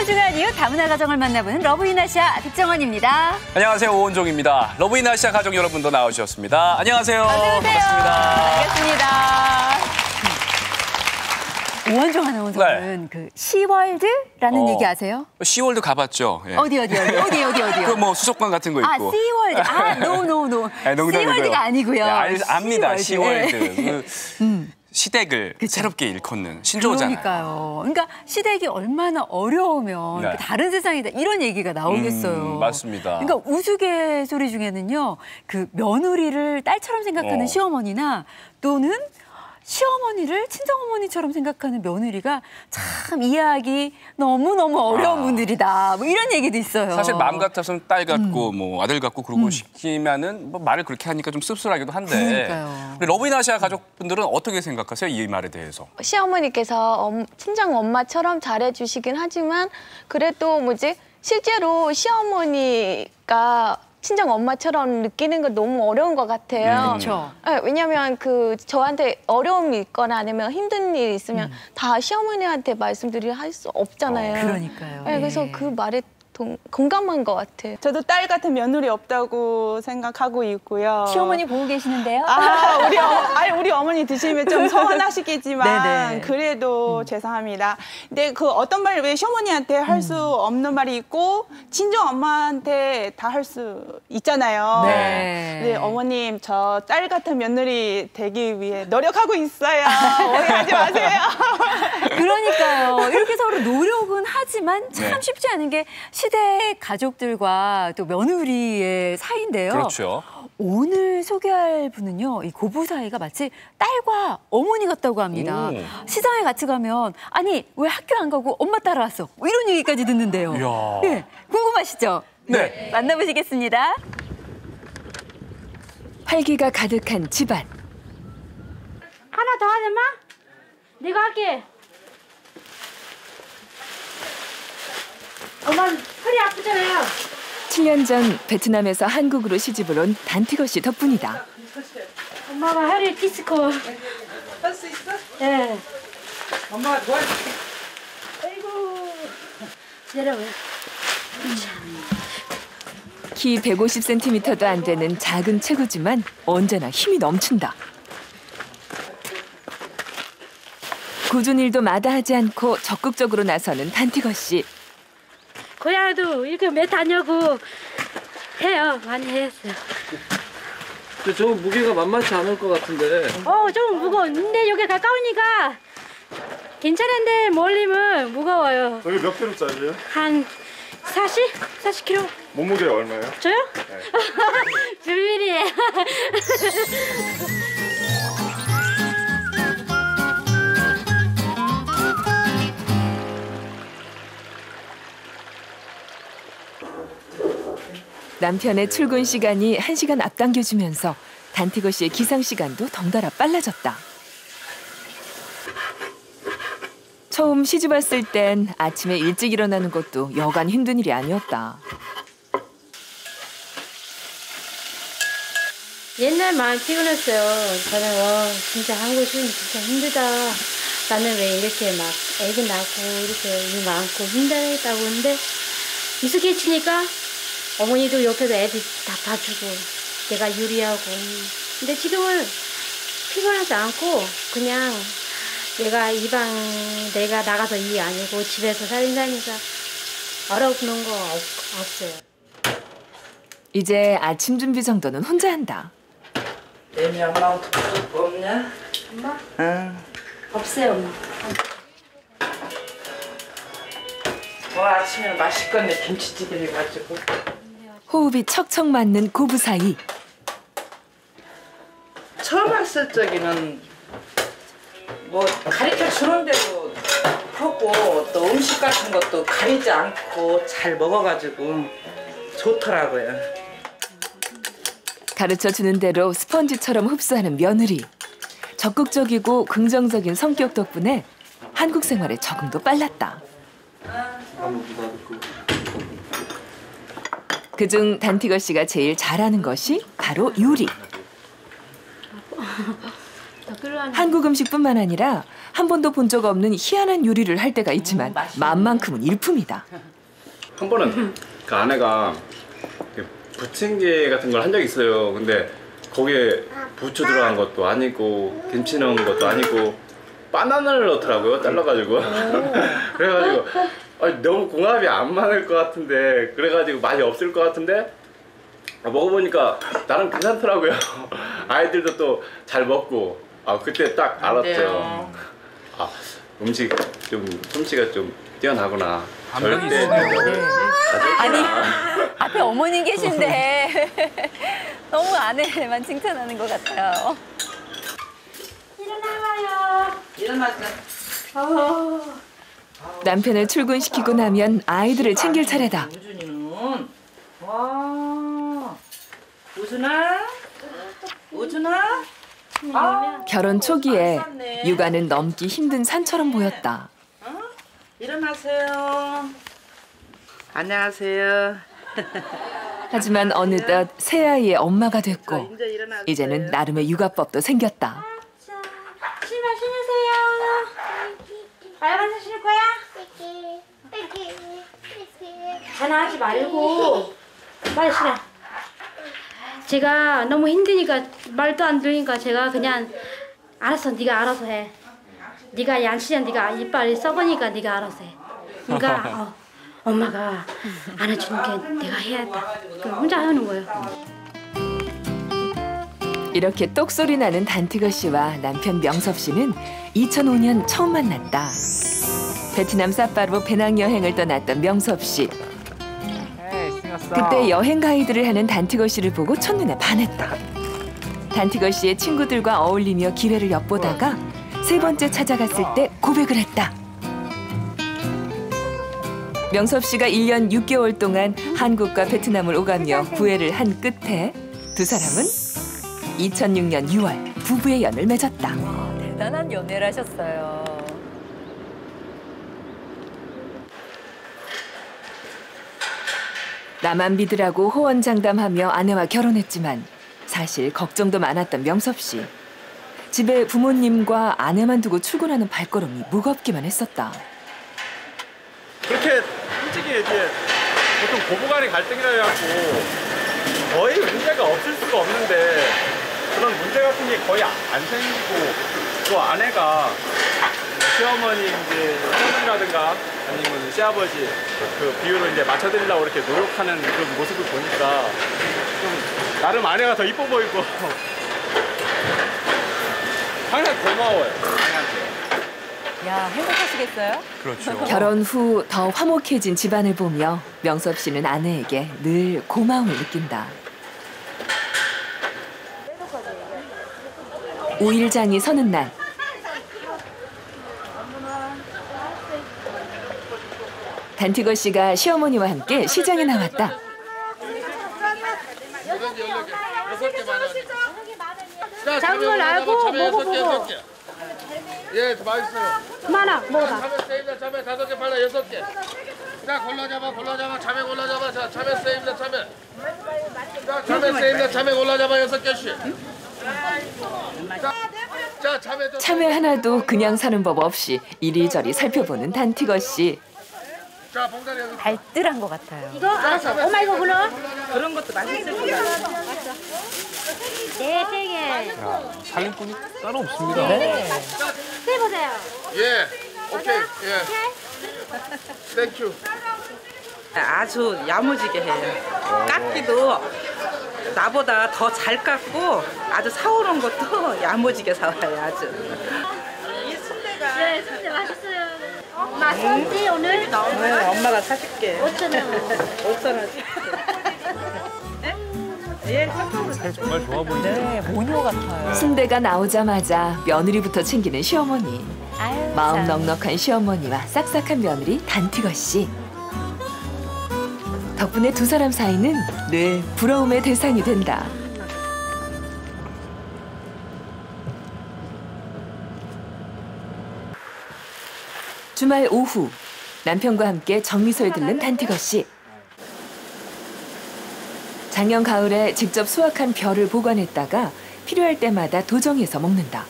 소중한 이웃 다문화 가정을 만나보는 러브인아시아 백정원입니다. 안녕하세요, 오은종입니다. 러브인아시아 가족 여러분도 나오셨습니다. 안녕하세요. 반갑습니다. 반갑습니다. 오은종 아나운서는 그 시월드라는 얘기 아세요? 시월드 가봤죠. 예. 어디요? 그 뭐 수족관 같은 거 있고. 시월드. 노. 시월드가 아니고요. 네, 압니다. 시월드. 시댁을 새롭게 일컫는 신조어잖아요. 그러니까요. 그러니까 시댁이 얼마나 어려우면 다른 세상이다 이런 얘기가 나오겠어요. 맞습니다. 그러니까 우스갯소리 중에는요. 그 며느리를 딸처럼 생각하는 시어머니나 또는 시어머니를 친정어머니처럼 생각하는 며느리가 참 이해하기 너무너무 어려운 분들이다. 뭐 이런 얘기도 있어요. 사실 마음 같아서는 딸 같고 뭐 아들 같고 그러고 싶지만은 뭐 말을 그렇게 하니까 좀 씁쓸하기도 한데. 그러니까요. 우리 러브인아시아 가족분들은 어떻게 생각하세요? 이 말에 대해서. 시어머니께서 친정 엄마처럼 잘해주시긴 하지만 그래도 실제로 시어머니가 친정 엄마처럼 느끼는 건 너무 어려운 것 같아요. 그렇죠. 네, 왜냐하면 저한테 어려움이 있거나 아니면 힘든 일이 있으면 다 시어머니한테 말씀드릴 할 수 없잖아요. 그러니까요. 네, 그래서 그 말에 공감한 것 같아요. 저도 딸 같은 며느리 없다고 생각하고 있고요. 시어머니 보고 계시는데요? 우리 어머니 드시면 좀 서운하시겠지만 네네. 그래도 죄송합니다. 근데 그 어떤 말 왜 시어머니한테 할 수 없는 말이 있고 친정 엄마한테 다 할 수 있잖아요. 네. 어머님 저 딸 같은 며느리 되기 위해 노력하고 있어요. 오해하지 마세요. 그러니까요. 이렇게 서로 노력은 하지만 참 쉽지 않은 게 시댁 가족들과 또 며느리의 사이인데요. 그렇죠. 오늘 소개할 분은요. 이 고부 사이가 마치 딸과 어머니 같다고 합니다. 시장에 같이 가면 아니 왜 학교 안 가고 엄마 따라왔어? 뭐 이런 얘기까지 듣는데요. 이야. 네, 궁금하시죠? 네. 만나보시겠습니다. 활기가 가득한 집안. 하나 더 하자, 마? 내가 할게. 엄마 허리 아프잖아요. 7년 전 베트남에서 한국으로 시집을 온 단티거 씨 덕분이다. 엄마가 허리 디스코. 할 수 있어? 네. 엄마가 도와줄게. 아이고. 내려와. 키 150cm도 안 되는 작은 체구지만 언제나 힘이 넘친다. 굳은 일도 마다하지 않고 적극적으로 나서는 단티거 씨. 고향도 이렇게 매 다녀고 해요. 많이 했어요. 저 무게가 만만치 않을 것 같은데. 좀 무거운데 여기 가까우니까 괜찮은데 멀리면 무거워요. 저기 몇 킬로짜리예요? 한 40kg. 몸무게 얼마예요? 저요? 네. 비밀이에요. 남편의 출근 시간이 1시간 앞당겨지면서 단티거 씨의 기상 시간도 덩달아 빨라졌다. 처음 시집 왔을 땐 아침에 일찍 일어나는 것도 여간 힘든 일이 아니었다. 옛날 많이 피곤했어요. 저는 진짜 한국 시는 진짜 힘들다. 나는 왜 이렇게 막 애기 낳고 이렇게 일 많고 힘들다고 하는데 익숙해지니까 어머니도 옆에서 애들 다 봐주고 내가 요리하고. 근데 지금은 피곤하지 않고 그냥 내가 나가서 일이 아니고 집에서 살인다니까 어려운 거 없어요. 이제 아침 준비 정도는 혼자 한다. 애미 엄마하고 없냐? 엄마? 응. 없어요, 엄마. 아침에 맛있겠네. 김치찌개 해가지고. 호흡이 척척 맞는 고부 사이. 처음 왔을 적에는 뭐 가르쳐 주는 대로 하고 또 음식 같은 것도 가리지 않고 잘 먹어가지고 좋더라고요. 가르쳐 주는 대로 스펀지처럼 흡수하는 며느리. 적극적이고 긍정적인 성격 덕분에 한국 생활에 적응도 빨랐다. 그중 단티거 씨가 제일 잘하는 것이 바로 요리. 한국 음식뿐만 아니라 한 번도 본 적 없는 희한한 요리를 할 때가 있지만 맛만큼은 일품이다. 한 번은 그 아내가 부침개 같은 걸 한 적이 있어요. 근데 거기에 부추 들어간 것도 아니고 김치 넣은 것도 아니고 바나나를 넣더라고요. 잘라가지고. 그래가지고 너무 궁합이 안 맞을 것 같은데, 그래가지고 맛이 없을 것 같은데 먹어보니까 나름 괜찮더라고요. 아이들도 또 잘 먹고. 그때 딱 알았죠. 음식 좀 솜씨가 좀 뛰어나구나. 절대 아니 앞에 어머니 계신데 너무 아내만 칭찬하는 것 같아요. 남편을 출근시키고 나면 아이들을 챙길 차례다. 우준이는 와 우준아 우준아 결혼 초기에 육아는 넘기 힘든 산처럼 보였다. 일어나세요. 안녕하세요. 하지만 어느덧 새아이의 엄마가 됐고 이제 일어나세요. 이제는 나름의 육아법도 생겼다. 신발 신으세요. 빨간색 신을 거야? 전화하지 말고 빨리 신어. 제가 너무 힘드니까 말도 안 들으니까 제가 그냥 알았어, 네가 알아서 해. 네가 양치장 네가 이빨이 썩으니까 네가 알아서 해. 그러니까 엄마가 안아주는 게 내가 해야겠다. 혼자 하는 거예요. 이렇게 똑소리 나는 단티거 씨와 남편 명섭 씨는 2005년 처음 만났다. 베트남 사파로 배낭여행을 떠났던 명섭 씨. 그때 여행 가이드를 하는 단티거 씨를 보고 첫눈에 반했다. 단티거 씨의 친구들과 어울리며 기회를 엿보다가 세 번째 찾아갔을 때 고백을 했다. 명섭 씨가 1년 6개월 동안 한국과 베트남을 오가며 구애를 한 끝에 두 사람은 2006년 6월 부부의 연을 맺었다. 대단한 연애를 하셨어요. 나만 믿으라고 호언장담하며 아내와 결혼했지만 사실 걱정도 많았던 명섭 씨. 집에 부모님과 아내만 두고 출근하는 발걸음이 무겁기만 했었다. 그렇게 솔직히 이제 보통 고부간의 갈등이라 해갖고 거의 문제가 없을 수가 없는데 그런 문제 같은 게 거의 안 생기고, 또 아내가 시어머니 이제 시어머니라든가 아니면 시아버지 그 비율을 이제 맞춰드리려고 이렇게 노력하는 그런 모습을 보니까 좀 나름 아내가 더 이뻐 보이고 항상 고마워요. 야, 행복하시겠어요? 그렇죠. 결혼 후 더 화목해진 집안을 보며 명섭 씨는 아내에게 늘 고마움을 느낀다. 5일장이 서는 날. 단티거 씨가 시어머니와 함께 시장에 나왔다. 작은 걸 알고 먹어보고. 예, 맛있어요. 많아, 먹어봐. 참외 세입니다. 참외 5개 팔라 6개. 자, 골라잡아. 참외 골라잡아. 자, 참외 세입니다. 참외. 자, 참외 세입니다. 참외 골라잡아 6개씩. 자, 참외 좀. 참외 하나도 그냥 사는 법 없이 이리저리 살펴보는 단티거 씨. 자, 봉다리 여기. 알뜰한 것 같아요. 이거 알았어. 엄마 이거 골라. 그런 것도 맛있을 것 같아. 네, 세 개. 살림꾼이 따로 없습니다. 세보세요. 예. 오케이. 예. 땡큐. 아주 야무지게 해요. 깎기도 나보다 더 잘 깎고 아주 사오는 것도 야무지게 사와요. 아주. 이 순대가 네, 순대 맛있어요. 맛있지 오늘? 엄마가 사줄게. 5,000원. 5,000원. 예, 정말 좋아 보이네요. 네, 모녀 같아요. 순대가 나오자마자 며느리부터 챙기는 시어머니. 아유, 마음 참. 넉넉한 시어머니와 싹싹한 며느리 단티거 씨. 덕분에 두 사람 사이는 늘 부러움의 대상이 된다. 주말 오후 남편과 함께 정미소에 들른 단티거 씨. 작년 가을에 직접 수확한 벼를 보관했다가 필요할 때마다 도정해서 먹는다.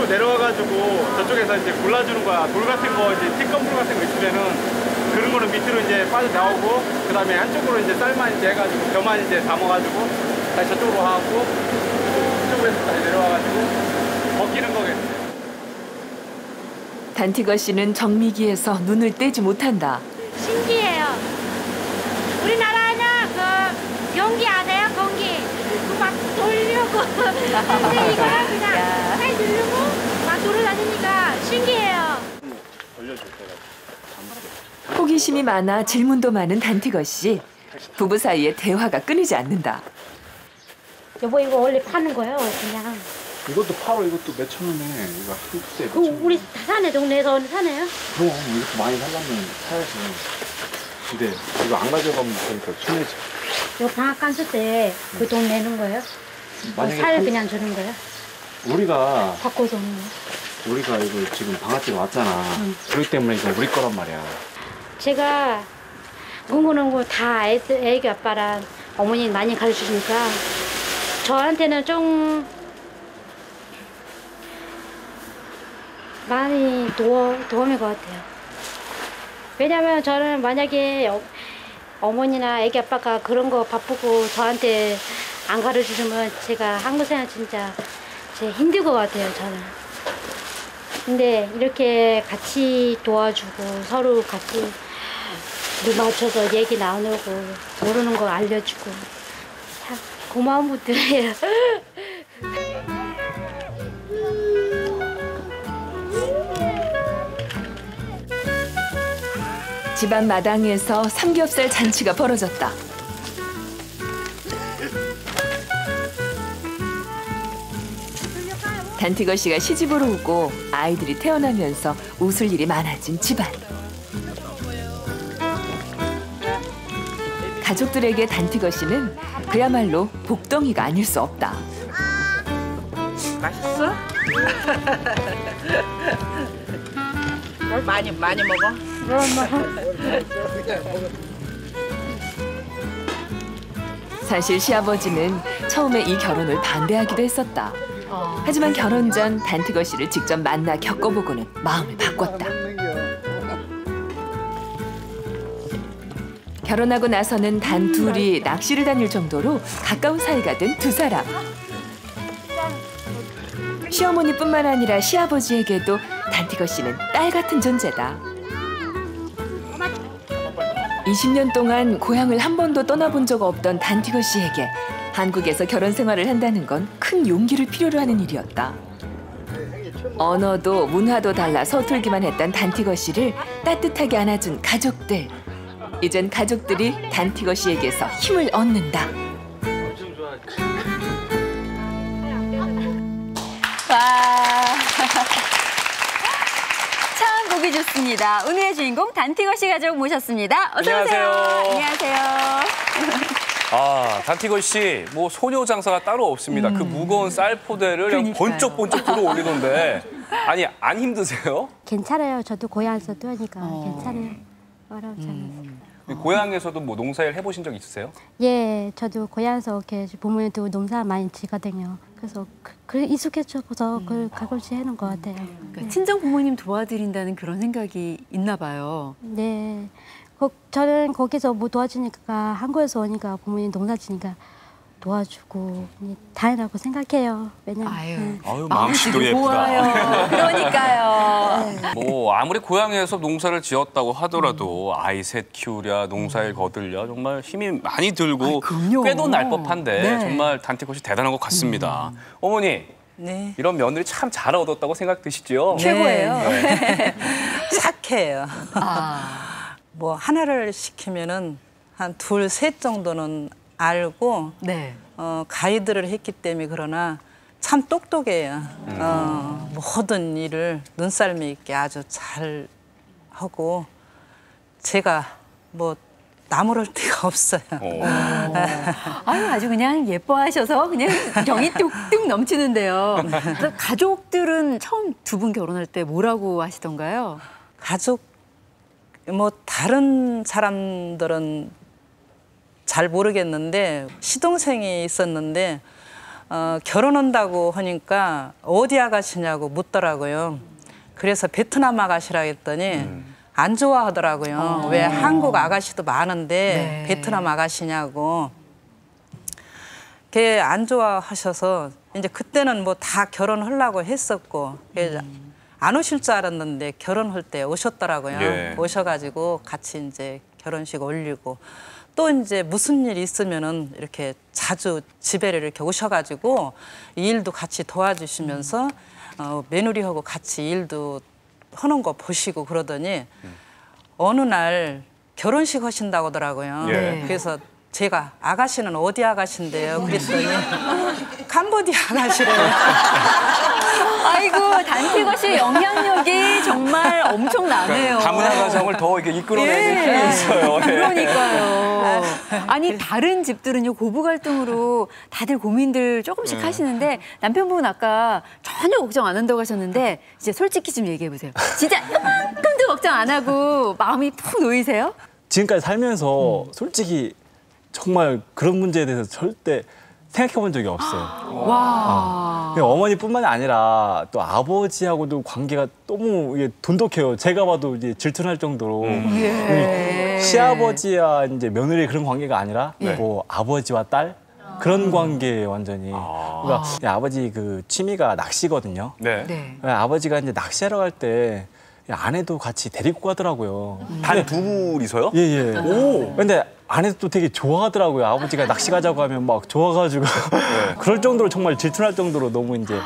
내려와가지고 저쪽에서 이제 골라주는 거야. 돌 같은 거 이제 티건불 같은 거 있으면은 그런 거는 밑으로 이제 빠져 나오고 그다음에 한쪽으로 이제 쌀만 이제 해가지고 벼만 이제 담아가지고 다시 저쪽으로 하고 이쪽에서 다시 내려와가지고 벗기는 거겠지. 단티거 씨는 정미기에서 눈을 떼지 못한다. 신기해요. 우리나라는 그 경기 아세요? 경기. 막 돌려고. 근데 이거는 그냥 살 누르고 막 돌아다니니까 신기해요. 호기심이 많아 질문도 많은 단티거 씨. 부부 사이에 대화가 끊이지 않는다. 여보 이거 원래 파는 거예요? 그냥. 이것도 팔어. 이것도 몇천 원에. 이거 한 푸스에 그 우리 다 사네 동네에서 사네요? 그럼 이것도 많이 살려면 사야지. 근데 이거 안 가져가면 되니까 손해지. 이거 방학 간수 때 그 돈 내는 거예요? 살 그냥 주는 거예요? 우리가 바꿔서 오는 거. 우리가 이거 지금 방학때 왔잖아. 그렇기 때문에 이거 우리 거란 말이야. 제가 공부하는 거 다 애기 아빠랑 어머니 많이 가르쳐주니까 저한테는 좀 많이 도움인 것 같아요. 왜냐면 저는 만약에 어머니나 애기 아빠가 그런 거 바쁘고 저한테 안 가르쳐주면 제가 한국 생활 진짜 힘들 것 같아요, 저는. 근데 이렇게 같이 도와주고 서로 같이 눈 맞춰서 얘기 나누고 모르는 거 알려주고 참 고마운 분들이에요. 집안 마당에서 삼겹살 잔치가 벌어졌다. 단티거 씨가 시집으로 오고 아이들이 태어나면서 웃을 일이 많아진 집안. 가족들에게 단티거 씨는 그야말로 복덩이가 아닐 수 없다. 맛있어? 많이 먹어. 사실 시아버지는 처음에 이 결혼을 반대하기도 했었다. 하지만 결혼 전 단티거 씨를 직접 만나 겪어보고는 마음을 바꿨다. 결혼하고 나서는 단 둘이 낚시를 다닐 정도로 가까운 사이가 된 두 사람. 시어머니뿐만 아니라 시아버지에게도 단티거 씨는 딸 같은 존재다. 20년 동안 고향을 한 번도 떠나본 적 없던 단티거 씨에게 한국에서 결혼 생활을 한다는 건 큰 용기를 필요로 하는 일이었다. 언어도 문화도 달라 서툴기만 했던 단티거 씨를 따뜻하게 안아준 가족들. 이젠 가족들이 단티거 씨에게서 힘을 얻는다. 와. 참 보기 좋습니다. 오늘의 주인공 단티거 씨 가족 모셨습니다. 어서 안녕하세요. 오세요. 안녕하세요. 아, 단티거 씨, 뭐 소녀 장사가 따로 없습니다. 그 무거운 쌀포대를 그냥 번쩍번쩍 들어 올리던데. 아니, 안 힘드세요? 괜찮아요. 저도 고향에서도 하니까 괜찮아요. 어렵지 않아요. 고향에서도 뭐 농사일 해보신 적 있으세요? 예, 저도 고향에서 이렇게 부모님도 농사 많이 지거든요. 그래서 익숙해져서 그걸 가끔씩 해놓은 것 같아요. 그러니까 친정 부모님 도와드린다는 그런 생각이 있나 봐요. 네. 저는 거기서 뭐 도와주니까 한국에서 오니까 부모님 농사 지니까 도와주고 다행이라고 생각해요. 왜냐면 아유 마음씨도 예쁘다. 고와요. 그러니까요. 뭐 아무리 고향에서 농사를 지었다고 하더라도 아이 셋 키우랴 농사일 거들랴 정말 힘이 많이 들고 꾀도 날 법한데 네. 정말 단티거 씨 대단한 것 같습니다. 어머니. 네. 이런 며느리 참 잘 얻었다고 생각드시죠? 최고예요. 네. 착해요. 아. 뭐 하나를 시키면은 한 둘, 셋 정도는 알고 네. 가이드를 했기 때문에 그러나 참 똑똑해요. 모든 일을 눈썰미 있게 아주 잘 하고 제가 뭐 나무랄 데가 없어요. 아유, 아주 그냥 예뻐하셔서 그냥 정이 뚝뚝 넘치는데요. 가족들은 처음 두 분 결혼할 때 뭐라고 하시던가요? 가족 뭐 다른 사람들은 잘 모르겠는데 시동생이 있었는데 결혼한다고 하니까 어디 아가씨냐고 묻더라고요. 그래서 베트남 아가씨라 했더니 안 좋아하더라고요. 왜 한국 아가씨도 많은데 베트남 아가씨냐고. 걔 안 좋아하셔서 이제 그때는 뭐 다 결혼하려고 했었고 안 오실 줄 알았는데 결혼할 때 오셨더라고요. 예. 오셔가지고 같이 이제 결혼식 올리고 또 이제 무슨 일 있으면은 이렇게 자주 집에를 이렇게 오셔가지고 일도 같이 도와주시면서 며느리하고 같이 일도 하는 거 보시고 그러더니 어느 날 결혼식 하신다고 하더라고요. 예. 그래서 제가 아가씨는 어디 아가씨인데요? 그랬더니 캄보디아 아가씨래요. 아이고, 단티거 씨 영향력이 정말 엄청나네요. 다문화 가정을 더 이렇게 이끌어내는 힘이 있어요. 예. 그러니까요. 아니, 다른 집들은요, 고부 갈등으로 다들 고민들 조금씩 하시는데 남편분은 아까 전혀 걱정 안 한다고 하셨는데 이제 솔직히 좀 얘기해 보세요. 진짜 약간도 걱정 안 하고 마음이 푹 놓이세요? 지금까지 살면서 솔직히 정말 그런 문제에 대해서 절대 생각해 본 적이 없어요. 와. 어머니뿐만이 아니라 또 아버지하고도 관계가 너무 이게 돈독해요. 제가 봐도 이제 질투날 정도로. 시아버지와 이제 며느리 그런 관계가 아니라 뭐 아버지와 딸 그런 관계예요, 완전히. 그러니까 아버지 그 취미가 낚시거든요. 네. 아버지가 이제 낚시하러 갈 때 아내도 같이 데리고 가더라고요. 단 두 분이서요? 예. 오. 근데 아내도 또 되게 좋아하더라고요. 아버지가 낚시 가자고 하면 막 좋아가지고 그럴 정도로 정말 질투날 정도로 너무 이제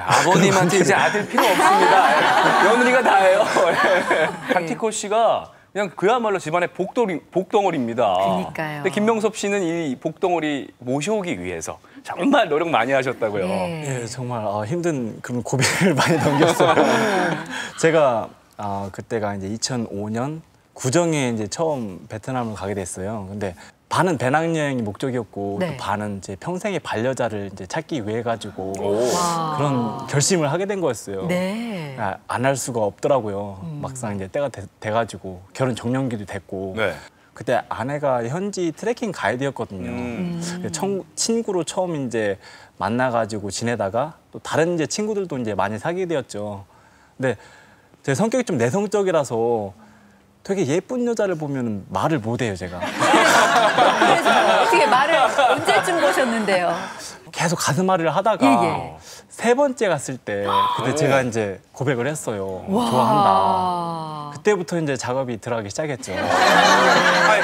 아버님한테 이제 아들 필요 없습니다. 며느리가 다예요. 단티코 씨가 그냥 그야말로 집안의 복덩어리입니다. 그러니까요. 근데 김명섭 씨는 이 복덩어리 모셔오기 위해서 정말 노력 많이 하셨다고요. 예, 정말 힘든 그런 고비를 많이 넘겼어요. 제가 그때가 이제 2005년 구정에 이제 처음 베트남을 가게 됐어요. 근데 반은 배낭여행이 목적이었고 또 반은 이제 평생의 반려자를 이제 찾기 위해 가지고 그런 결심을 하게 된 거였어요. 안 할 수가 없더라고요. 막상 이제 때가 돼가지고 결혼 정년기도 됐고 그때 아내가 현지 트레킹 가이드였거든요. 친구로 처음 이제 만나가지고 지내다가 또 다른 이제 친구들도 이제 많이 사귀게 되었죠. 근데 제 성격이 좀 내성적이라서 되게 예쁜 여자를 보면 말을 못해요, 제가. 그래서 어떻게 말을 언제쯤 보셨는데요? 계속 가슴앓이를 하다가 세 번째 갔을 때 그때 제가 이제 고백을 했어요. 좋아한다. 그때부터 이제 작업이 들어가기 시작했죠.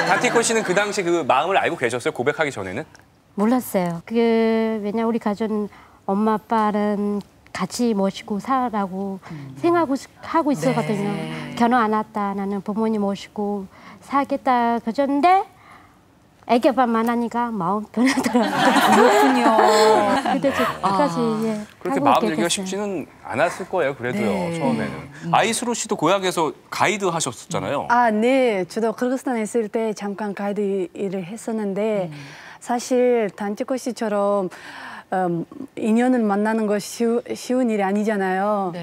단티코 씨는 그 당시 그 마음을 알고 계셨어요? 고백하기 전에는? 몰랐어요. 왜냐 우리 가족은 엄마 아빠는 같이 모시고 살라고 생각하고 있었거든요. 결혼 안 했다. 나는 부모님 모시고 살겠다. 그랬는데 애기 아빠 만나니까 마음 변하더라고요. 그렇군요. 그때까지 그렇게 마음 열기가 쉽지는 않았을 거예요. 그래도요. 처음에는. 아이스로 씨도 고향에서 가이드 하셨었잖아요. 네. 저도 키르기스탄에 있을 때 잠깐 가이드 일을 했었는데 사실 단티코 씨처럼 인연을 만나는 거 쉬운 일이 아니잖아요.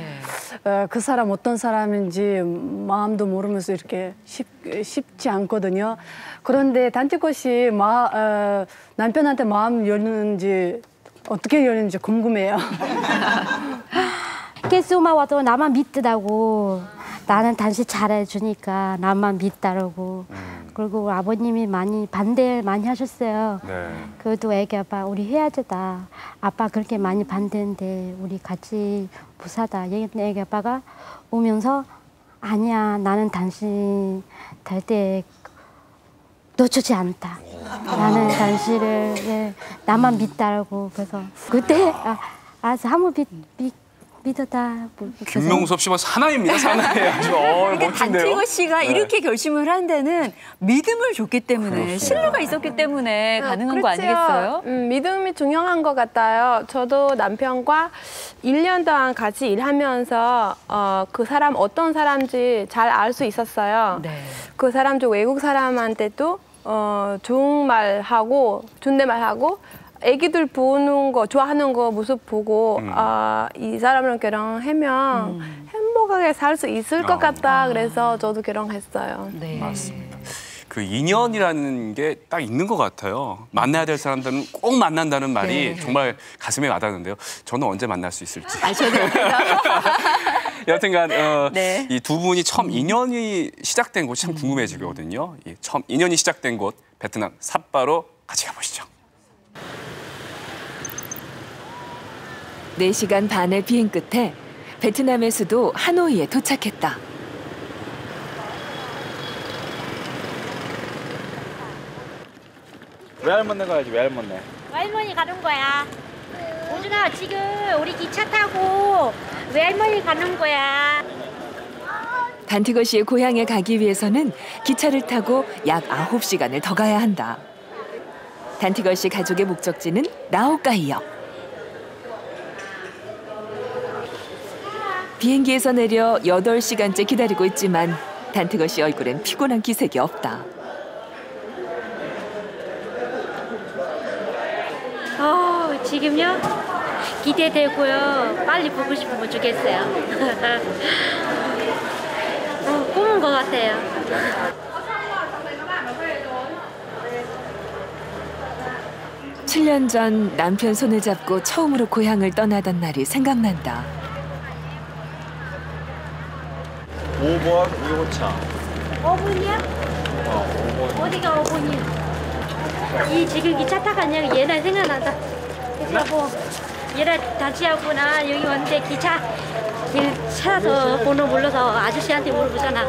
그 사람 어떤 사람인지 마음도 모르면서 이렇게 쉽지 않거든요. 그런데 단티코 씨 남편한테 마음 열는지 어떻게 열는지 궁금해요. 계속 와도 나만 믿더라고. 나는 당신 잘해주니까 나만 믿다라고. 그리고 아버님이 반대 많이 하셨어요. 그래도 애기 아빠 우리 헤어지다. 아빠 그렇게 많이 반대인데 우리 같이 부사다. 애기 아빠가 오면서 아니야 나는 당신 될 때 놓치지 않다. 나는 당신을 나만 믿다라고. 그래서 그때 알았어 한번 믿었다. 김명섭 씨만 사나이입니다. 사나이. 아주 그러니까 멋진데요. 단티거 씨가 이렇게 결심을 한 데는 믿음을 줬기 때문에 신뢰가 있었기 때문에 가능한 거 아니겠어요? 믿음이 중요한 것 같아요. 저도 남편과 1년 동안 같이 일하면서 그 사람 어떤 사람인지 잘 알 수 있었어요. 그 사람도 외국 사람한테도 좋은 말하고 존댓말하고 애기들 보는 거 좋아하는 거 모습 보고 이 사람을 결혼하면 행복하게 살 수 있을 것 같다. 그래서 저도 결혼했어요. 맞습니다. 그 인연이라는 게 딱 있는 것 같아요. 만나야 될 사람들은 꼭 만난다는 말이 네. 정말 가슴에 와닿는데요. 저는 언제 만날 수 있을지. 저도. 여튼간 네. 이 두 분이 처음 인연이 시작된 곳이 참 궁금해지거든요. 이 처음 인연이 시작된 곳 베트남 삿바로 같이 가보시죠. 4시간 반의 비행 끝에 베트남의 수도 하노이에 도착했다. 외할머니 가야지, 외할머니. 외할머니 가는 거야. 오준아, 지금 우리 기차 타고 외할머니 가는 거야. 단티거 씨의 고향에 가기 위해서는 기차를 타고 약 9시간을 더 가야 한다. 단티거 씨 가족의 목적지는 라오카이역. 비행기에서 내려 8시간째 기다리고 있지만 단티거 씨 얼굴엔 피곤한 기색이 없다. 지금요? 기대되고요. 빨리 보고 싶으면 좋겠어요. 꿈인 것 같아요. 칠 년 전 남편 손을 잡고 처음으로 고향을 떠나던 날이 생각난다. 5번 2호차. 5분이야? 5번. 어디가 5분이야? 이 지금 기차 타고 가냐고 옛날 생각난다. 그래서 뭐 얘랑 같이 하구나 여기 왔는데 기차 길 찾아서 번호 몰라서 아저씨한테 물어보잖아.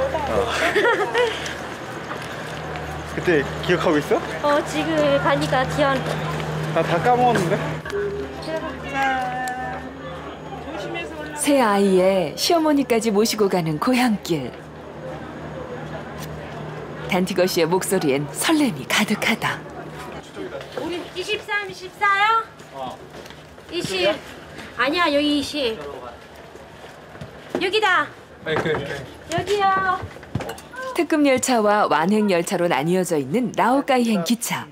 그때 기억하고 있어? 지금 가니까 기억. 나 다 까먹었는데. 새 아이에 시어머니까지 모시고 가는 고향길. 단티거 씨의 목소리엔 설렘이 가득하다. 우리 23, 24요? 20. 아니야, 여기 20. 여기다. 여기요. 특급 열차와 완행 열차로 나뉘어져 있는 라오카이행 기차.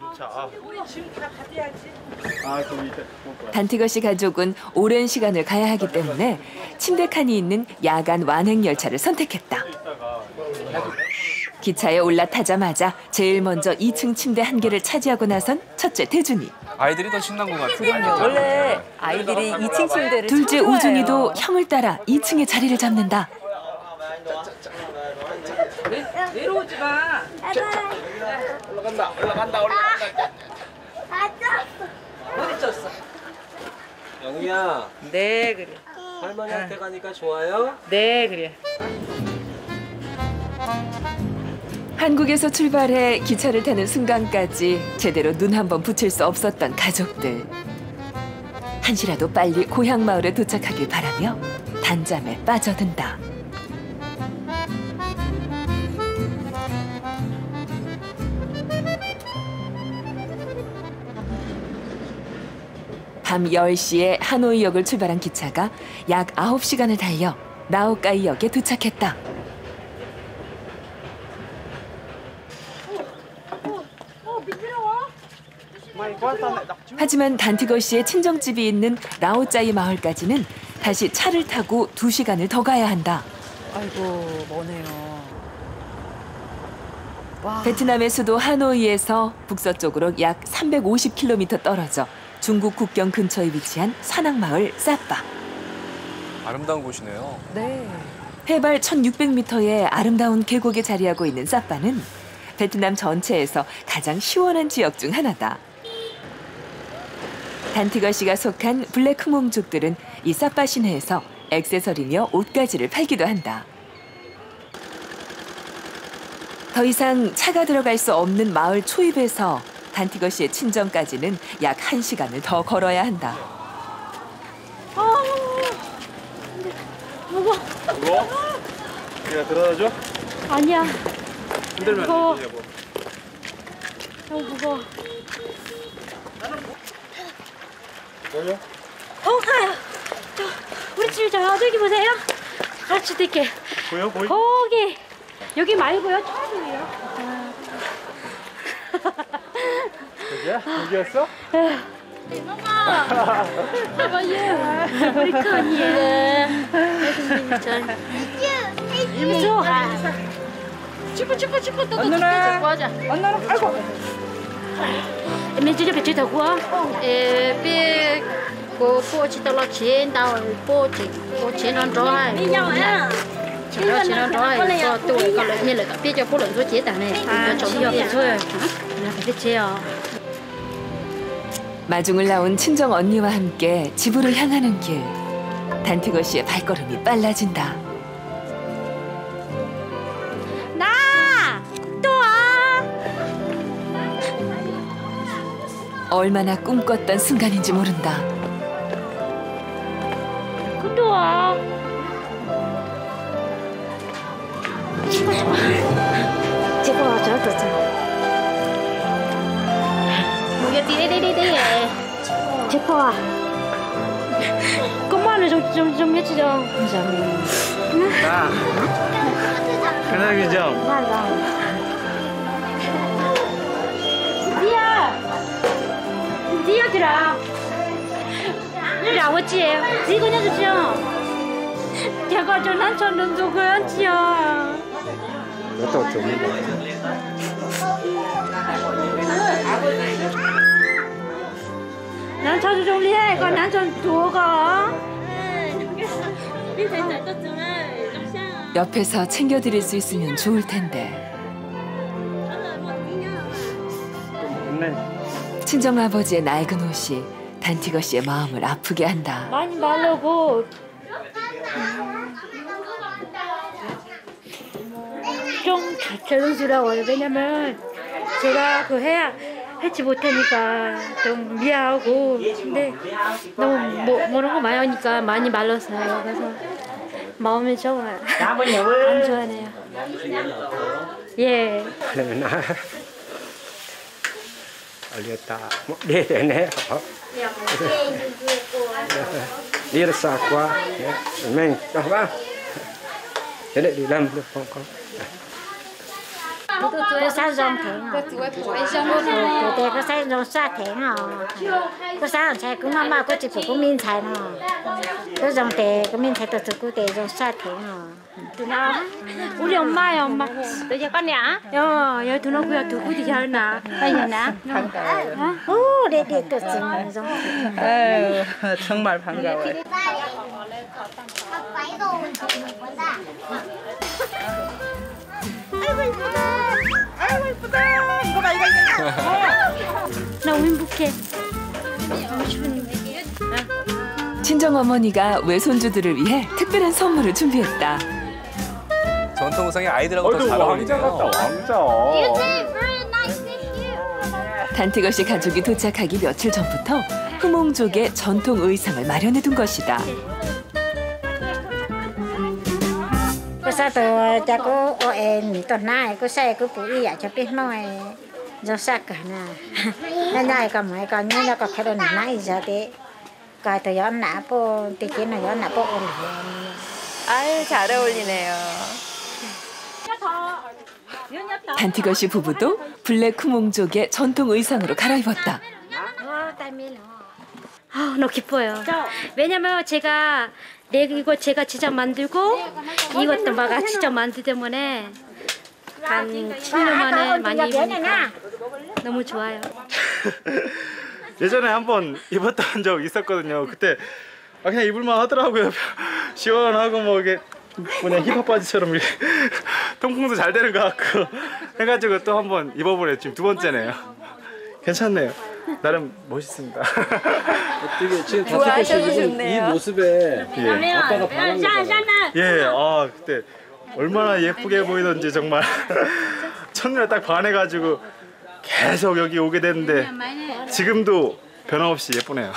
단티거 씨 가족은 오랜 시간을 가야 하기 때문에 침대 칸이 있는 야간 완행 열차를 선택했다. 기차에 올라타자마자 제일 먼저 2층 침대 한 개를 차지하고 나선 첫째 태준이. 아이들이 더 신난 것 같아요. 원래 아이들이 2층 침대를 둘째 참 좋아해요. 우준이도 형을 따라 2층에 자리를 잡는다. 내려오지 마. 올라간다. 어디 쪘어? 영희야. 네, 그래. 할머니한테 가니까 좋아요? 네, 그래. 한국에서 출발해 기차를 타는 순간까지 제대로 눈 한 번 붙일 수 없었던 가족들. 한시라도 빨리 고향 마을에 도착하길 바라며 단잠에 빠져든다. 밤 10시에 하노이역을 출발한 기차가 약 9시간을 달려 라오카이역에 도착했다. 하지만 단티거 씨의 친정집이 있는 라오짜이 마을까지는 다시 차를 타고 2시간을 더 가야 한다. 아이고, 머네요. 와. 베트남의 수도 하노이에서 북서쪽으로 약 350km 떨어져 중국 국경 근처에 위치한 산악마을 삿바. 아름다운 곳이네요. 네. 해발 1600m의 아름다운 계곡에 자리하고 있는 삿바는 베트남 전체에서 가장 시원한 지역 중 하나다. 단티거 씨가 속한 블랙 흐몽족들은 이 삿바 시내에서 액세서리며 옷가지를 팔기도 한다. 더 이상 차가 들어갈 수 없는 마을 초입에서 단티거 씨의 친정까지는 약 1시간을 더 걸어야 한다. 무거워. 무거워? 내가 들어다줘? 아니야. 힘들면 무거워. 안 되지, 여보. 너무 무거워. 뭐요? 가요. 우리 집 저기 보세요. 같이 들게. 보여? 보이? 거기. 여기 말고요. 저기요. 여기야? 여기였어? 봐봐요. 우리 큰이야. 무서워. 치고 또 하자. 언나라 아이고. mình chỉ cho phải chơi thật quá. Biết cô chỉ tao lo chuyện tao cô chuyện nó rồi. Đi nhau à? Chuyện nó rồi. Cho tôi còn lại như là biết cho cô lượng số chế tao này. Cho đi học thôi. Là phải biết chơi. 마중을 나온 친정 언니와 함께 집으로 향하는 길. 단티거 씨의 발걸음이 빨라진다. 얼마나 꿈꿨던 순간인지 모른다. 또 와. 제가 와줘. 뭐야 đi. 제가. 그만해 좀 해주죠. 아, 편하게 좀. đi ra. Ra我姐，这个那个叫，这个就难找能做个叫。我到这里。难找这种厉害个，难找多个。 옆에서 챙겨드릴 수 있으면 좋을 텐데. 친정아버지의 낡은 옷이 단티거 씨의 마음을 아프게 한다. 많이 말라고. 좀 자연스러워요. 왜냐면 제가 그 해치 못하니까 좀 미안하고 근데 너무 모르는 거 많이 하니까 많이 말랐어요. 그래서 마음이 좀 안 좋아하네요. 예. Lihat dia ini, dia rasa kuat, main, dah bang, jadi di dalam pokok. Tôi sáng dòng thế à? Tôi có sáng dòng sát thế à? Có sáng dòng cũng mà có chỉ có miếng thái à? Có dòng thế có miếng thái tôi cũng để dòng sát thế à? 우리 엄마야 엄마. 너 이제 꺼냐? 야 돈 없고야 두고 뒤 잘나. 아니나? 오, 레디 또 지금. 아유, 정말 반가워요. 아이고 이쁘다. 아이고 이쁘다. 이거 봐 이거. 너무 행복해. 친정어머니가 외손주들을 위해 특별한 선물을 준비했다. 전통 의상이 아이들하고 더 잘 어울리네요. 왕자. 단티거 씨 가족이 도착하기 며칠 전부터 흐몽족의 전통 의상을 마련해둔 것이다. Sao tôi cho cô em tuần này cô say cô bụi vậy cho biết nói do sao cả nè nên này còn mấy con như là có cái đồ này giờ thế coi tôi gió nã po thì cái này gió nã po ổn 아유 잘 어울리네요. 단티거 씨 부부도 블랙 흐몽족의 전통 의상으로 갈아입었다. 너무 기뻐요. 왜냐면 제가 이거 제가 직접 만들고 이것도 막아 직접 만들기 때문에 한 7년 만에 많이 입으니까 너무 좋아요. 예전에 한번 입었던 적 있었거든요. 그때 그냥 입을만 하더라고요. 시원하고 뭐 이게 그냥 힙합 바지처럼 이렇게 통풍도 잘 되는 것 같고 해가지고 또 한번 입어보네. 지금 두 번째네요. 괜찮네요. 나름 멋있습니다. 어떻게 지금 단티거 씨 이 모습에 아빠가 반한 거잖아요. 예, 그때 얼마나 예쁘게 보이던지 정말 첫눈에 딱 반해가지고 계속 여기 오게 됐는데 지금도 변함없이 예쁘네요.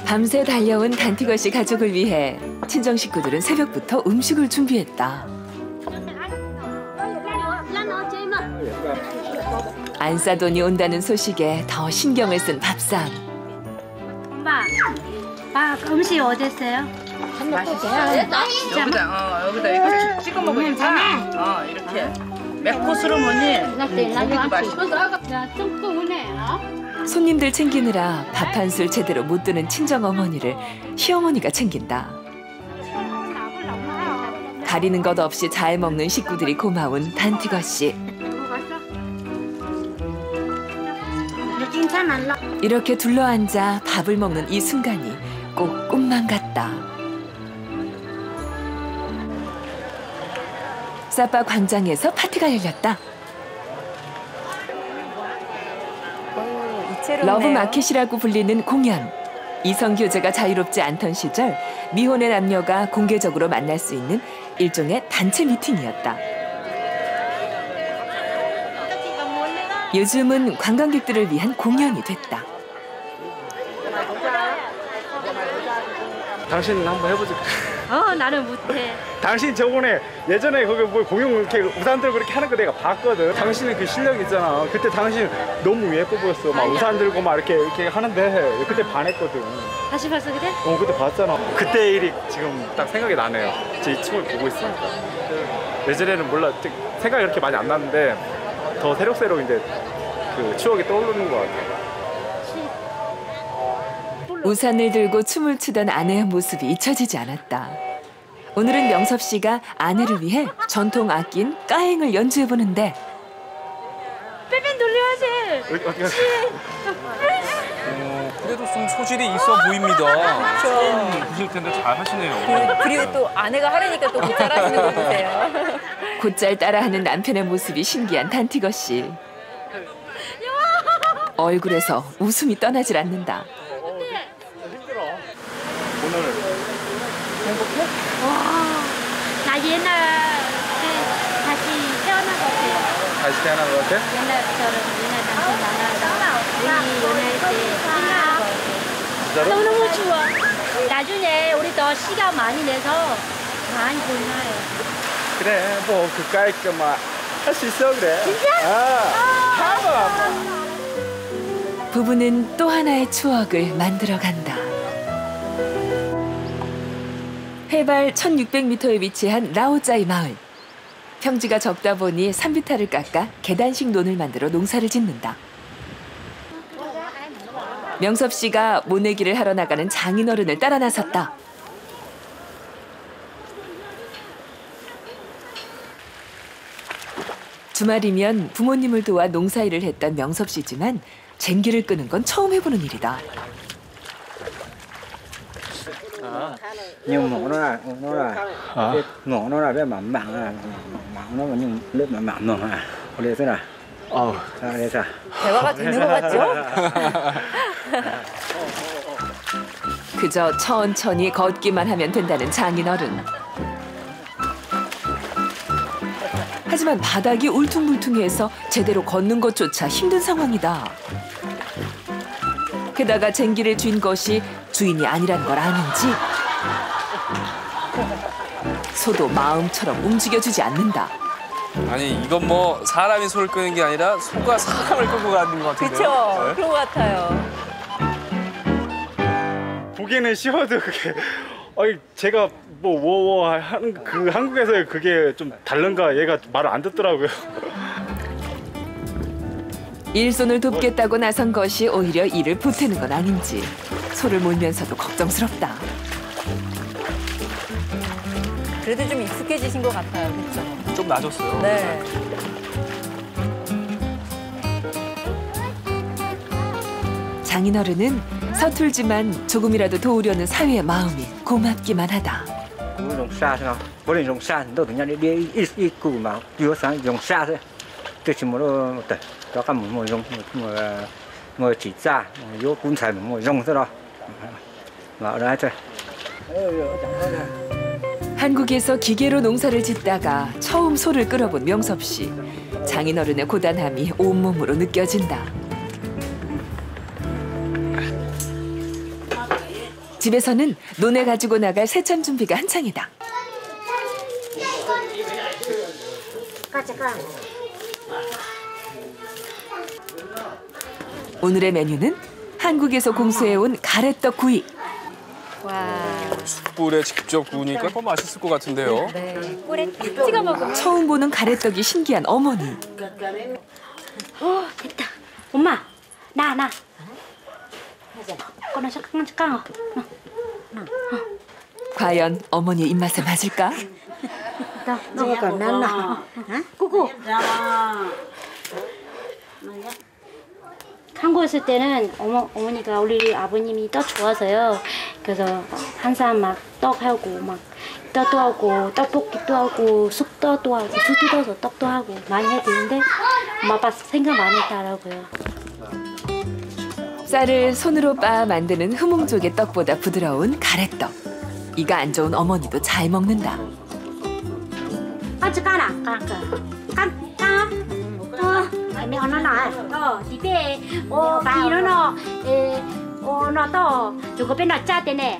밤새 달려온 단티거 씨 가족을 위해 친정 식구들은 새벽부터 음식을 준비했다. 안사돈이 온다는 소식에 더 신경을 쓴 밥상. 엄마, 음식 어땠어요? 맛있어요? 여기다 이거 찍어 먹으니까 이렇게 맵코스로 먹니 고기도 맛있고. 손님들 챙기느라 밥 한 술 제대로 못 드는 친정 어머니를 시어머니가 챙긴다. 가리는 것 없이 잘 먹는 식구들이 고마운 단티거 씨. 이렇게 둘러앉아 밥을 먹는 이 순간이 꼭 꿈만 같다. 사파 광장에서 파티가 열렸다. 러브 마켓이라고 불리는 공연. 이성 교제가 자유롭지 않던 시절 미혼의 남녀가 공개적으로 만날 수 있는 일종의 단체 미팅이었다. 요즘은 관광객들을 위한 공연이 됐다. 당신은 한번 해보지. 나는 못해. 당신 저번에 예전에 거기 뭐 공연 이렇게 우산 들고 그렇게 하는 거 내가 봤거든. 당신은 그 실력 있잖아. 그때 당신 너무 예뻐 보였어. 막 우산 들고 막 이렇게 하는데 그때 반했거든. 다시 봤어 그때? 그때 봤잖아. 그때 일이 지금 딱 생각이 나네요. 제 춤을 보고 있으니까. 예전에는 몰라 생각이 그렇게 많이 안 났는데 더 새록새록 이제 그 추억이 떠오르는 것 같아요. 우산을 들고 춤을 추던 아내의 모습이 잊혀지지 않았다. 오늘은 명섭 씨가 아내를 위해 전통 악기인 까행을 연주해 보는데. 빼빼 돌려야지. 그래도 좀 소질이 있어 보입니다. 처음 부실 텐데 잘 하시네요. 그리고 또 아내가 하려니까 또 곧잘 하시는 거 보세요. 곧잘 따라하는 남편의 모습이 신기한 단티거 씨. 얼굴에서 웃음이 떠나질 않는다. 오늘 행복해? 나 옛날 다시 태어난 것 같아요. 다시 태어난 것 같아? 옛날 당신 만나서 우리 연애할 때 생각한 것 같아요. 너무너무 좋아. 나중에 우리 더 시간 많이 내서 많이 보내요. 그래, 뭐 그까이 거만 할 수 있어 그래. 진짜? 한번. 부부는 또 하나의 추억을 만들어간다. 해발 1600m에 위치한 라오짜이 마을. 평지가 적다 보니 산비탈을 깎아 계단식 논을 만들어 농사를 짓는다. 명섭 씨가 모내기를 하러 나가는 장인어른을 따라 나섰다. 주말이면 부모님을 도와 농사일을 했던 명섭 씨지만 쟁기를 끄는 건 처음 해보는 일이다. Nhưng mổ nó là mổ nó là cái mỏng mảng nó nhưng lớp mỏng mỏng à đây thế nào đây sao 대화가 되는 것 같죠? 그저 천천히 걷기만 하면 된다는 장인어른. 하지만 바닥이 울퉁불퉁해서 제대로 걷는 것조차 힘든 상황이다. 게다가 쟁기를 쥔 것이 주인이 아니란 걸 아는지 소도 마음처럼 움직여주지 않는다. 아니 이건 뭐 사람이 소를 끄는 게 아니라 소가 사람을 끌고 가는 것 같은데요. 그렇죠. 네? 그런 것 같아요. 보기에는 쉬워도 그게 제가 뭐 워워 하는 그 한국에서의 그게 좀 다른가 얘가 말을 안 듣더라고요. 일손을 돕겠다고 나선 것이 오히려 일을 보태는 건 아닌지 소를 몰면서도 걱정스럽다. 그래도 좀 익숙해지신 것 같아요. 그렇죠? 좀 나아졌어요. 네. 장인어른은 서툴지만 조금이라도 도우려는 사위의 마음이 고맙기만 하다. dùng xa thế nào có định dùng xa tôi tự nhiên đi ít cụ mà chưa sáng dùng xa thôi tôi chỉ muốn một đó cả một dùng một chỉ ra vô cuốn thải một dùng thế đó vào đấy thôi. 한국에서 기계로 농사를 짓다가 처음 소를 끌어본 명섭 씨. 장인어른의 고단함이 온몸으로 느껴진다. 집에서는 논에 가지고 나갈 세찬 준비가 한창이다. 오늘의 메뉴는 한국에서 공수해온 가래떡 구이. 숯불에 직접 구우니까 더 맛있을 것 같은데요. 네, 꿀에 탁 찍어 먹으면. 처음 보는 가래떡이 신기한 어머니. 됐다. 엄마, 나. 꺼내 잠깐. 과연 어머니의 입맛에 맞을까? 너 còn năn nào? Hả? Cucu. 한국에 있을 때는 어머니가 우리 아버님이 떡 좋아서요. 그래서 항상 막 떡하고 막 떡도 하고 떡볶이도 하고 쑥떡도 하고 쑥 뜯어서 떡도 하고 많이 해드리는데 엄마 아빠 생각 많이 했더라고요. 쌀을 손으로 빻아 만드는 흐몽족의 떡보다 부드러운 가래떡. 이가 안 좋은 어머니도 잘 먹는다. 아주 까나 깐 mẹ nó nói thì bé khi nó to chúng có bên nó cha thế này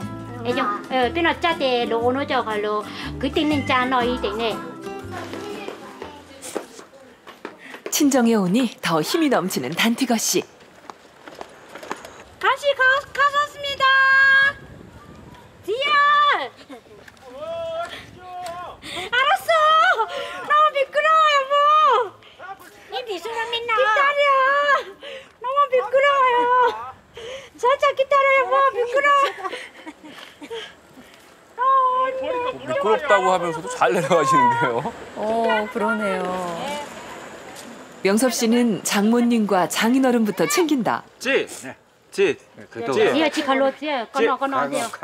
bên nó cha thế lô nó cho gọi lô cứ tính nên cha nói thế này. 친정에 오니 더 힘이 넘치는 단티거 씨. 다시 가셨습니다. 지야. 알았어. 너무 미끄러워 여보. 기다려. 너무 미끄러워요. 살짝 기다려 여보. 미끄러워. 미끄럽다고 하면서도 잘 내려가시는데요. 그러네요. 명섭 씨는 장모님과 장인어른부터 챙긴다. 찌. 찌. 지야 지 갈로 지야 끊어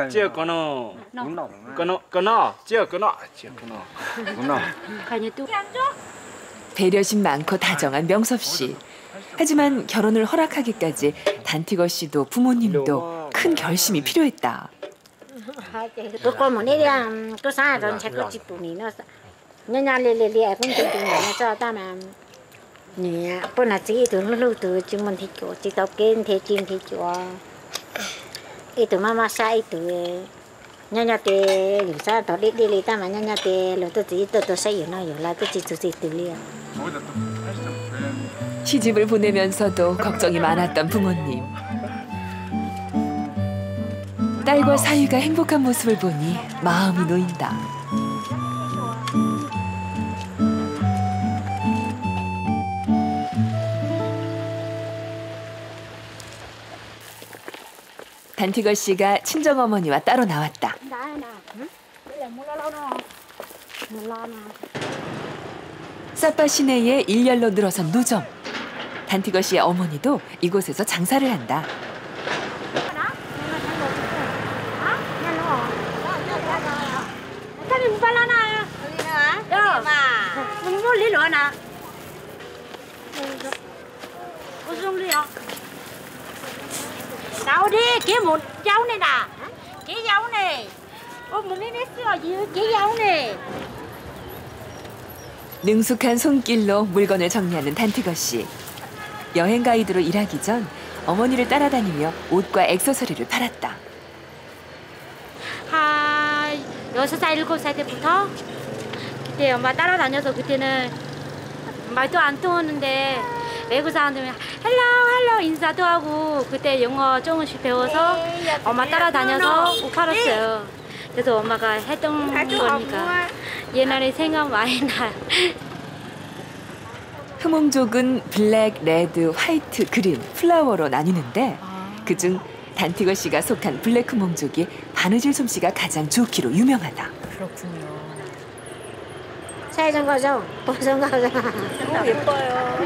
찌 끊어. 끊어. 찌 끊어. 가니 또. 배려심 많고 다정한 명섭 씨. 하지만 결혼을 허락하기까지 단티거 씨도 부모님도 큰 결심이 필요했다. tôi có một nét tôi xa rồi sẽ có chịu tụi nó nhà lì cũng chịu tụi nó cho ta mà nè bữa nào chỉ tụi nó lưu từ chúng mình thì chỗ chỉ tập kiến thì chim thì chỗ ít tụi mama sai tụi nhà thì lũ xa tao đi ta mà nhà thì lũ tôi xây nó là tôi chỉ tụi liền. 시집을 보내면서도 걱정이 많았던 부모님. 딸과 사위가 행복한 모습을 보니 마음이 놓인다. 단티거 씨가 친정어머니와 따로 나왔다. 사파 시내에 일렬로 늘어선 노점. 단티거 씨의 어머니도 이곳에서 장사를 한다. Nào đi, kiếm một cháu này nè. Cái cháu này. Một cái nét sữa cái cháu này. 능숙한 손길로 물건을 정리하는 단티거 씨. 여행 가이드로 일하기 전 어머니를 따라다니며 옷과 액세서리를 팔았다. 6살, 7살 때부터 그때 엄마 따라다녀서 그때는 말도 안 통하는데 외국 사람들은 헬로 인사도 하고 그때 영어 조금씩 배워서 엄마 따라다녀서 옷 팔았어요. 그래서 엄마가 했던 거니까 옛날에 생각 많이 나요. 흐몽족은 블랙, 레드, 화이트, 그린, 플라워로 나뉘는데 그중 단티거 씨가 속한 블랙 흐몽족이 바느질 솜씨가 가장 좋기로 유명하다. 그렇군요. 사이전 거죠? 보성 거죠? 예뻐요.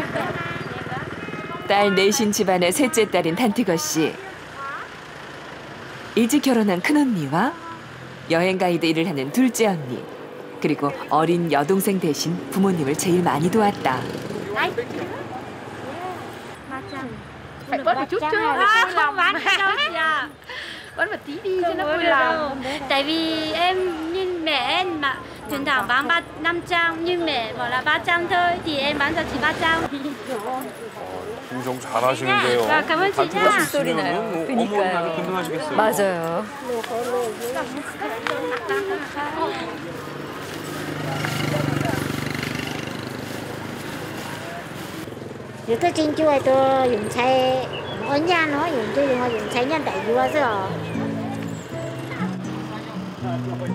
딸 넷인 집안의 셋째 딸인 단티거 씨. 일찍 결혼한 큰언니와 여행 가이드 일을 하는 둘째 언니. 그리고 어린 여동생 대신 부모님을 제일 많이 도왔다. Phải bớt một chút chứ. Không bán cái đâu chị ạ. Bớt một tí đi cho nó vui lòng. Tại vì em nhìn mẹ em mà thỉnh thoảng bán 500 nhưng mẹ bảo là 300 thôi thì em bán cho chị 300. 김정 잘하시는데요. cảm ơn chị nhá. 소리 나요. 어머니한테 든든하시겠어요. 맞아요. Nếu tôi chính chuối tôi dùng xay ở nhà nó dùng xay nhân đại 주어서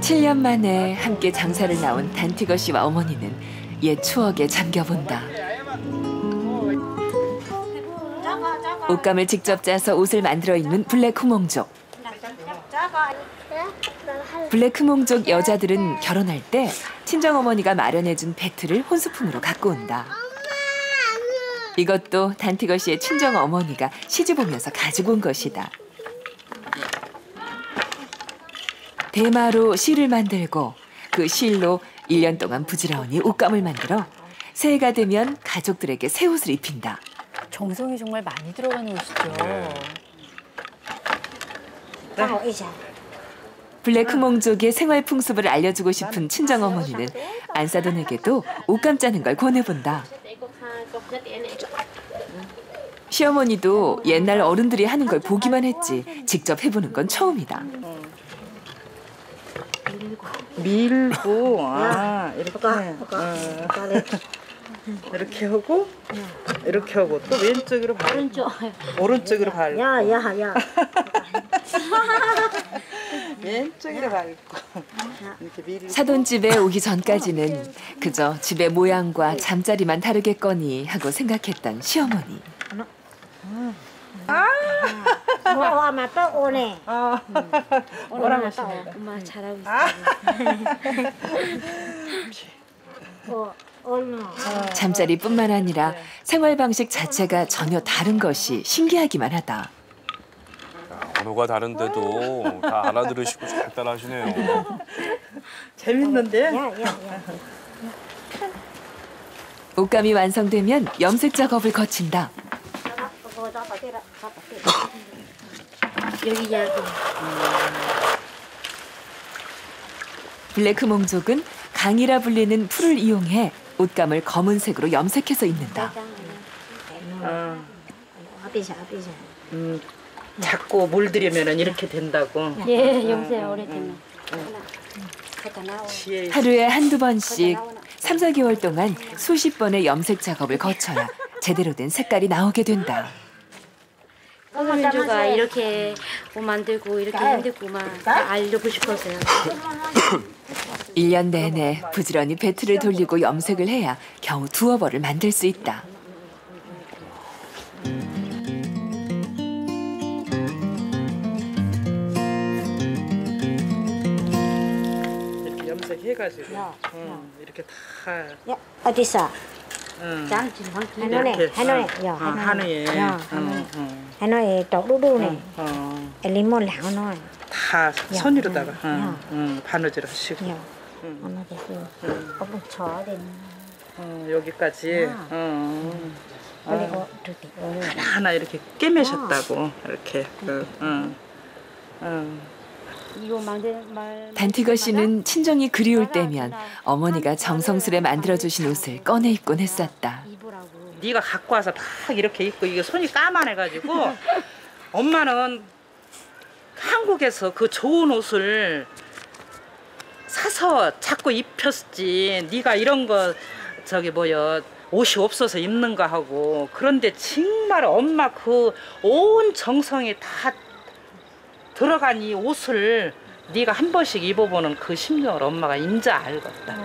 7년 만에 함께 장사를 나온 단티거 씨와 어머니는 옛 추억에 잠겨본다. 옷감을 직접 짜서 옷을 만들어 입는 블랙 흐몽족. 블랙크몽족 여자들은 결혼할 때 친정어머니가 마련해준 배트를 혼수품으로 갖고 온다. 이것도 단티거 씨의 친정어머니가 시집 오면서 가지고 온 것이다. 대마로 실을 만들고 그 실로 1년 동안 부지런히 옷감을 만들어 새해가 되면 가족들에게 새 옷을 입힌다. 정성이 정말 많이 들어가는 옷이죠. 블랙크몽족의 생활 풍습을 알려주고 싶은 친정어머니는 안사돈에게도 옷감 짜는 걸 권해본다. 시어머니도 옛날 어른들이 하는 걸 보기만 했지 직접 해보는 건 처음이다. 밀고 이렇게 하고 이렇게 하고 또 왼쪽으로 발고 오른쪽으로 발고 야야야 왼쪽으로 발고 이렇게 밀고. 사돈집에 오기 전까지는 그저 집의 모양과 잠자리만 다르겠거니 하고 생각했던 시어머니. 엄마 또 오네. 뭐라고 엄마 잘하고 있어. 잠자리뿐만 아니라 생활 방식 자체가 전혀 다른 것이 신기하기만 하다. 언어가 다른데도 다 알아들으시고 잘 따라하시네요. 재밌는데? 옷감이 완성되면 염색 작업을 거친다. 여기 여기. 블랙크몽족은 강이라 불리는 풀을 이용해 옷감을 검은색으로 염색해서 입는다. 자꾸 물들이면 이렇게 된다고. 예, 염색 오래되면. 하루에 한두 번씩 3, 4개월 동안 수십 번의 염색 작업을 거쳐야 제대로 된 색깔이 나오게 된다. 민주가 이렇게 옷 만들고 이렇게 힘들구만 알려고 싶었어요. 1년 내내 부지런히 배트를 돌리고 염색을 해야 겨우 두어 벌을 만들 수 있다. 이렇게 염색해가지고 이렇게 다. 어디서? 이렇게 하늘에 하늘에 또 루루네. 엘리몬 라오노. 다 손으로다가 바느질 하시고. 여기까지. 그리고 하나 이렇게 꿰매셨다고 이렇게. 단티거 씨는 친정이 그리울 때면 어머니가 정성스레 만들어주신 옷을 꺼내 입곤 했었다. 네가 갖고 와서 막 이렇게 입고 이게 손이 까만해가지고 엄마는 한국에서 그 좋은 옷을 사서 자꾸 입혔지. 네가 이런 거 옷이 없어서 입는 거 하고. 그런데 정말 엄마 그 온 정성이 다 들어간 이 옷을 네가 한 번씩 입어보는 그 심정을 엄마가 인자 알겠다.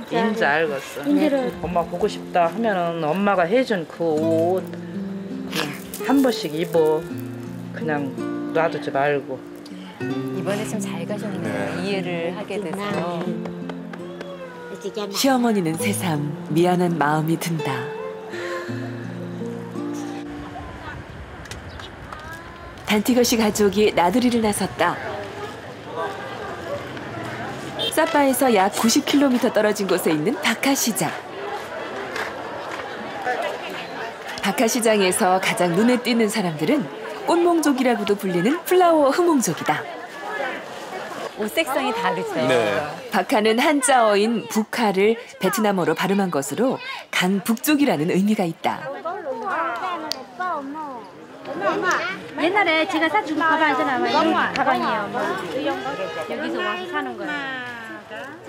인자 알겠어. 엄마 보고 싶다 하면은 엄마가 해준 그 옷 한 번씩 입어. 그냥 놔두지 말고. 이번에 좀 잘 가셨네요. 이해를 하게 돼서. 시어머니는 새삼 미안한 마음이 든다. 단티거 씨 가족이 나들이를 나섰다. 사파에서 약 90km 떨어진 곳에 있는 바카시장. 바카시장에서 가장 눈에 띄는 사람들은 꽃몽족이라고도 불리는 플라워 흑몽족이다. 옷 색상이 다르죠. 네. 바카는 한자어인 북하를 베트남어로 발음한 것으로 강북족이라는 의미가 있다. 옛날에 제가 사준 가방 있잖아요. 가방이에요. 여기서 와서 사는 거예요.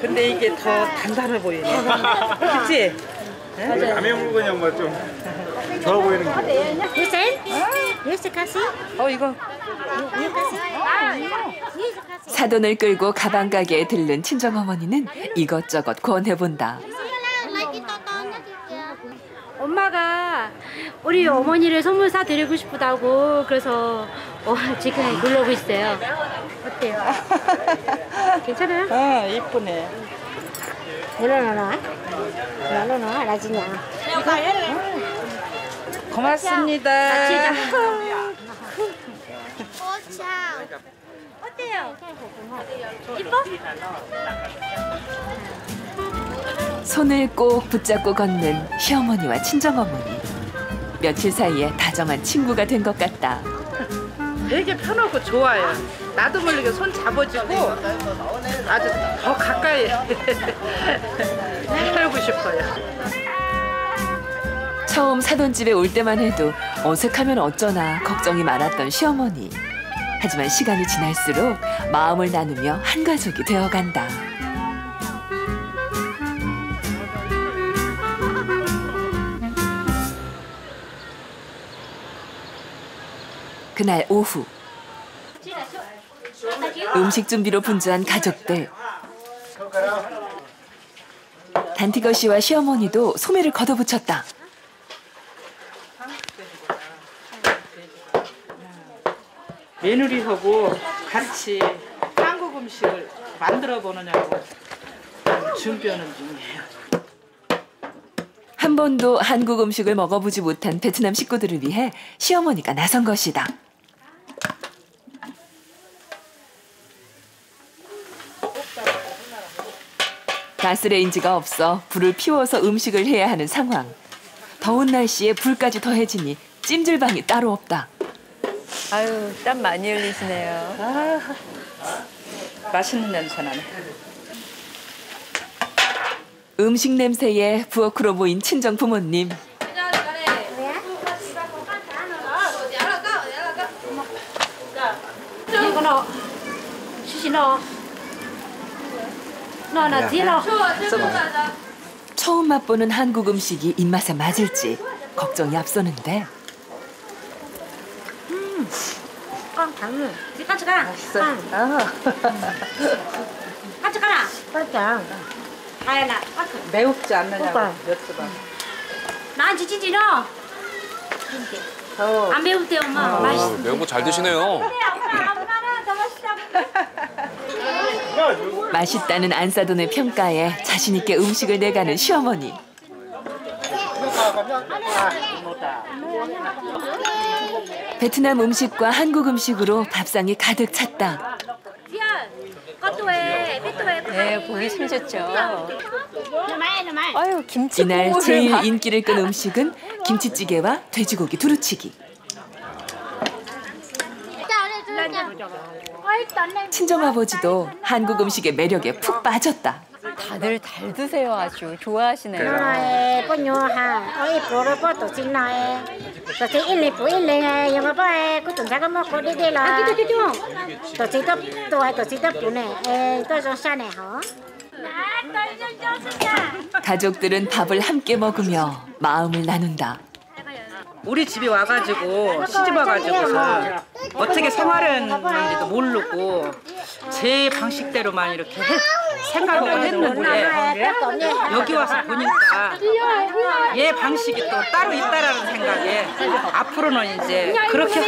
근데 이게 더 단단해 보이네. 그치? 남의 물건이 엄마 좀 좋아 보이는 거. 이거. 사돈을 끌고 가방 가게에 들른 친정어머니는 이것저것 권해본다. 엄마가 우리 어머니를 선물 사드리고 싶다고 그래서 지금 그러고 있어요. 어때요? 괜찮아요? 어, 이쁘네. 일어나나? 일어나, 라지냐? 고맙습니다. 어때요? 이뻐? 손을 꼭 붙잡고 걷는 시어머니와 친정어머니. 며칠 사이에 다정한 친구가 된 것 같다. 되게 편하고 좋아요. 나도 모르게 손 잡아주고 아주 더 가까이 살고 싶어요. 처음 사돈 집에 올 때만 해도 어색하면 어쩌나 걱정이 많았던 시어머니. 하지만 시간이 지날수록 마음을 나누며 한 가족이 되어간다. 그날 오후 음식 준비로 분주한 가족들. 단티거 씨와 시어머니도 소매를 걷어붙였다. 며느리하고 같이 한국 음식을 만들어 보느냐고 준비하는 중이에요. 한 번도 한국 음식을 먹어보지 못한 베트남 식구들을 위해 시어머니가 나선 것이다. 가스레인지가 없어 불을 피워서 음식을 해야 하는 상황. 더운 날씨에 불까지 더해지니 찜질방이 따로 없다. 아유, 땀 많이 흘리시네요. 아, 맛있는 냄새 나네. 음식 냄새에 부엌으로 모인 친정 부모님. 이거 너, 수시 너. 너나 뒤로. 처음 맛보는 한국 음식이 입맛에 맞을지 걱정이 앞서는데. 당근. 같이 가라. 맛있어. 같이 가라. 그렇죠. 가야나. 매웁지 않느냐고 여쭤봐. 나한테 찌지 너. 안 매울 때 엄마 맛있어. 매운 거 잘 드시네요. 맛있다는 안사돈의 평가에 자신 있게 음식을 내가는 시어머니. 베트남 음식과 한국 음식으로 밥상이 가득 찼다. 네, 보기 참 좋죠. 아유, 김치 이날 국물을 제일 막. 인기를 끈 음식은 김치찌개와 돼지고기 두루치기. 친정아버지도 한국 음식의 매력에 푹 빠졌다. 다들 잘 드세요, 아주. 좋아하시네요. 가족들은 밥을 함께 먹으며 마음을 나눈다. 우리 집에 와가지고 시집 와가지고서 어떻게 생활했는지도 모르고 제 방식대로만 이렇게 생각을 했는데 여기 와서 보니까 얘 방식이 또 따로 있다라는 생각에 앞으로는 이제 그렇게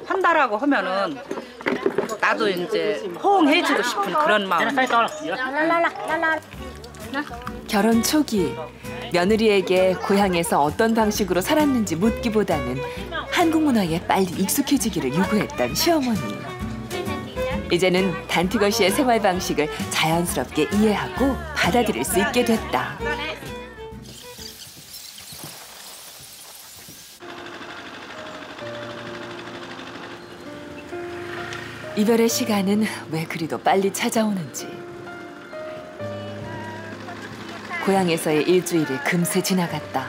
한다라고 하면은 나도 이제 호응해주고 싶은 그런 마음. 결혼 초기 며느리에게 고향에서 어떤 방식으로 살았는지 묻기보다는 한국 문화에 빨리 익숙해지기를 요구했던 시어머니. 이제는 단티거 씨의 생활 방식을 자연스럽게 이해하고 받아들일 수 있게 됐다. 이별의 시간은 왜 그리도 빨리 찾아오는지. 고향에서의 일주일이 금세 지나갔다.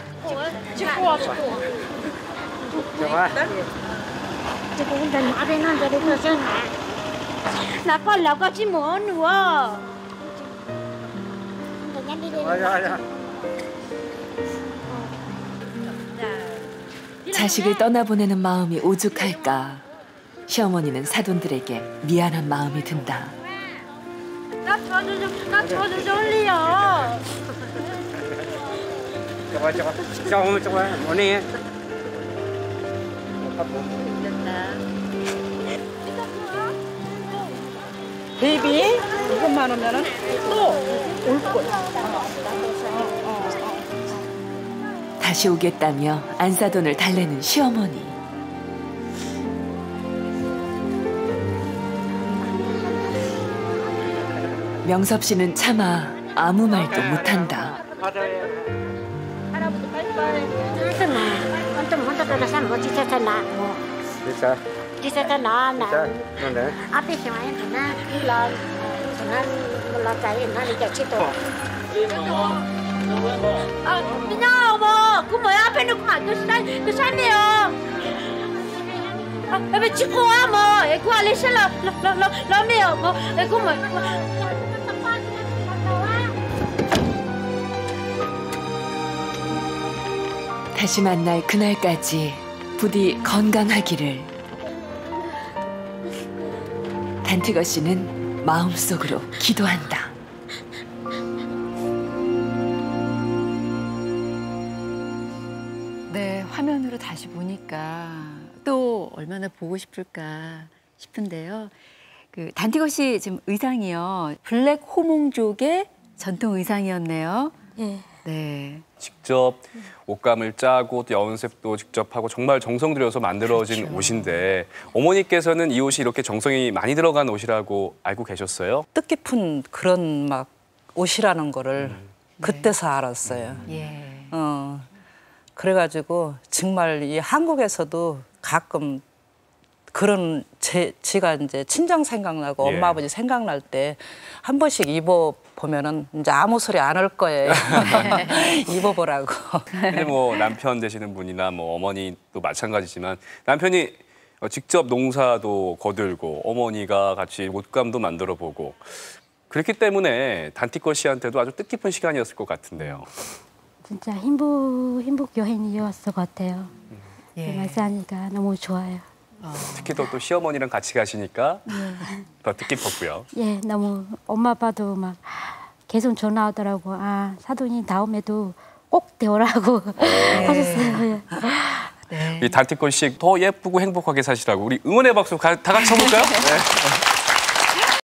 Là con là con chỉ muốn nữa. 자식을 떠나보내는 마음이 오죽할까. 시어머니는 사돈들에게 미안한 마음이 든다. 나 저도 좀 올려. 베이비 이것만 오면은 또 올 거야. 다시 오겠다며 안사돈을 달래는 시어머니. 명섭 씨는 차마 아무 말도 못한다. 그냥 뭐, 그 뭐야 앞에 놓고 그 삶이요. 왜 찍고 와 뭐, 그 알레시 러미요 뭐, 그 뭐. 다시 만날 그날까지 부디 건강하기를. 단티거 씨는 마음속으로 기도한다. 네, 화면으로 다시 보니까 또 얼마나 보고 싶을까 싶은데요. 그 단티거 씨 지금 의상이요. 블랙 호몽족의 전통 의상이었네요. 예. 네. 직접 옷감을 짜고 또 연색도 직접 하고 정말 정성 들여서 만들어진 그렇죠. 옷인데 어머니께서는 이 옷이 이렇게 정성이 많이 들어간 옷이라고 알고 계셨어요? 뜻깊은 그런 막 옷이라는 거를 그때서 알았어요. 예. 그래가지고 정말 이 한국에서도 가끔 그런 제가 이제 친정 생각나고 예. 엄마 아버지 생각날 때 한 번씩 입어 보면은 이제 아무 소리 안 할 거예요. 입어보라고. 근데 뭐 남편 되시는 분이나 뭐 어머니도 마찬가지지만 남편이 직접 농사도 거들고 어머니가 같이 옷감도 만들어 보고 그렇기 때문에 단티거 씨한테도 아주 뜻깊은 시간이었을 것 같은데요. 진짜 행복 여행이었을 것 같아요. 예. 말씀하니까 너무 좋아요. 특히 또 시어머니랑 같이 가시니까 더 뜻깊었고요. 예, 너무 엄마 아빠도 막 계속 전화하더라고. 아, 사돈이 다음에도 꼭 되오라고 하셨어요. 이 단티거 씨 더 예쁘고 행복하게 사시라고 우리 응원의 박수 다 같이 쳐볼까요? 네.